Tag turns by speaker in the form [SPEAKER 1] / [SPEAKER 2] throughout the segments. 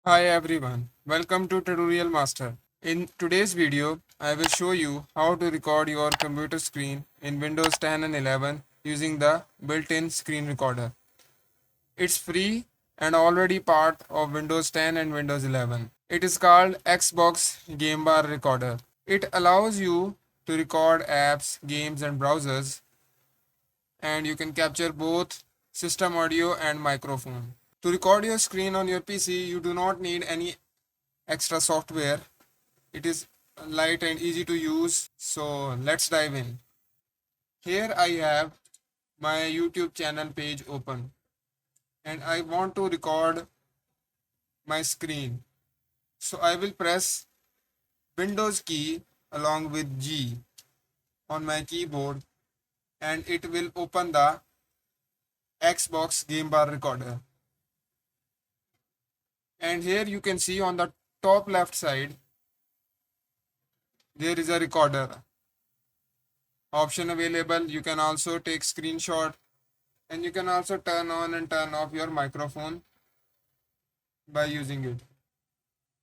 [SPEAKER 1] Hi everyone, welcome to Tutorial Master. In today's video, I will show you how to record your computer screen in Windows 10 and 11 using the built-in screen recorder. It's free and already part of Windows 10 and Windows 11. It is called Xbox Game Bar Recorder. It allows you to record apps, games and browsers, and you can capture both system audio and microphone. To record your screen on your PC, you do not need any extra software. It is light and easy to use. So let's dive in. Here I have my YouTube channel page open and I want to record my screen. So I will press Windows key along with G on my keyboard and it will open the Xbox Game Bar Recorder. And here you can see on the top left side there is a recorder option available. You can also take screenshot and you can also turn on and turn off your microphone by using it.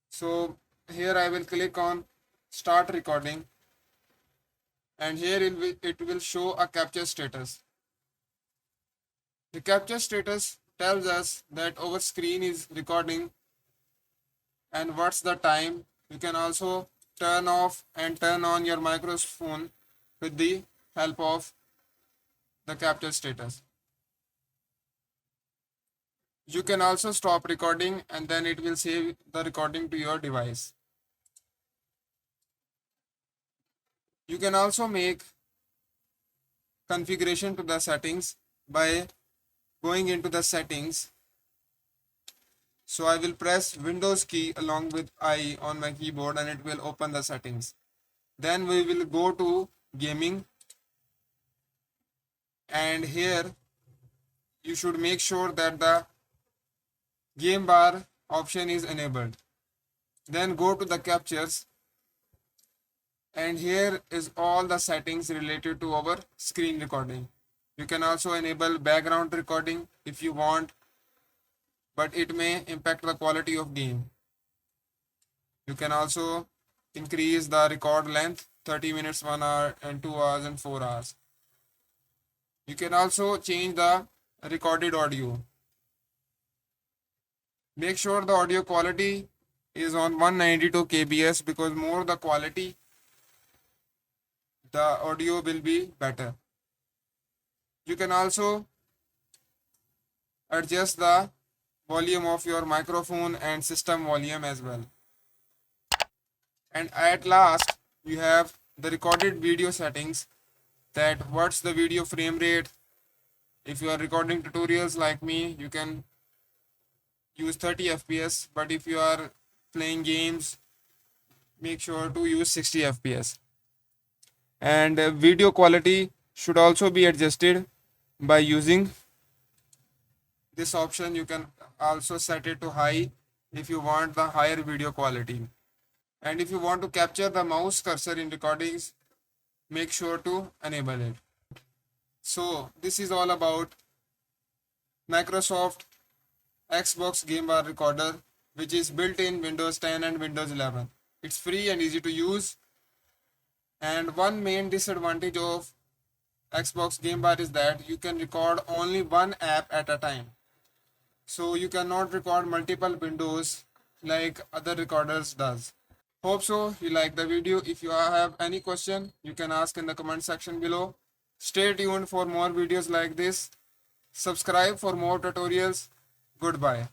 [SPEAKER 1] So here I will click on start recording and here it will show a capture status. The capture status tells us that our screen is recording and what's the time. You can also turn off and turn on your microphone with the help of the capture status. You can also stop recording and then it will save the recording to your device. You can also make configuration to the settings by going into the settings. So I will press Windows key along with I on my keyboard and it will open the settings. Then we will go to gaming and here you should make sure that the game bar option is enabled. Then go to the captures and here is all the settings related to our screen recording. You can also enable background recording if you want, but it may impact the quality of game. You can also increase the record length 30 minutes, 1 hour and 2 hours and 4 hours. You can also change the recorded audio. Make sure the audio quality is on 192 kbs because more the quality, the audio will be better. You can also adjust the volume of your microphone and system volume as well. And at last, you have the recorded video settings, that what's the video frame rate. If you are recording tutorials like me, you can use 30 fps, but if you are playing games, make sure to use 60 fps. And video quality should also be adjusted by using this option. You can also set it to high if you want the higher video quality. And if you want to capture the mouse cursor in recordings, make sure to enable it. So this is all about Microsoft Xbox Game Bar Recorder, which is built in Windows 10 and Windows 11. It's free and easy to use. And one main disadvantage of Xbox Game Bar is that you can record only one app at a time. So you cannot record multiple windows like other recorders does. Hope so you like the video. If you have any question, you can ask in the comment section below. Stay tuned for more videos like this. Subscribe for more tutorials. Goodbye.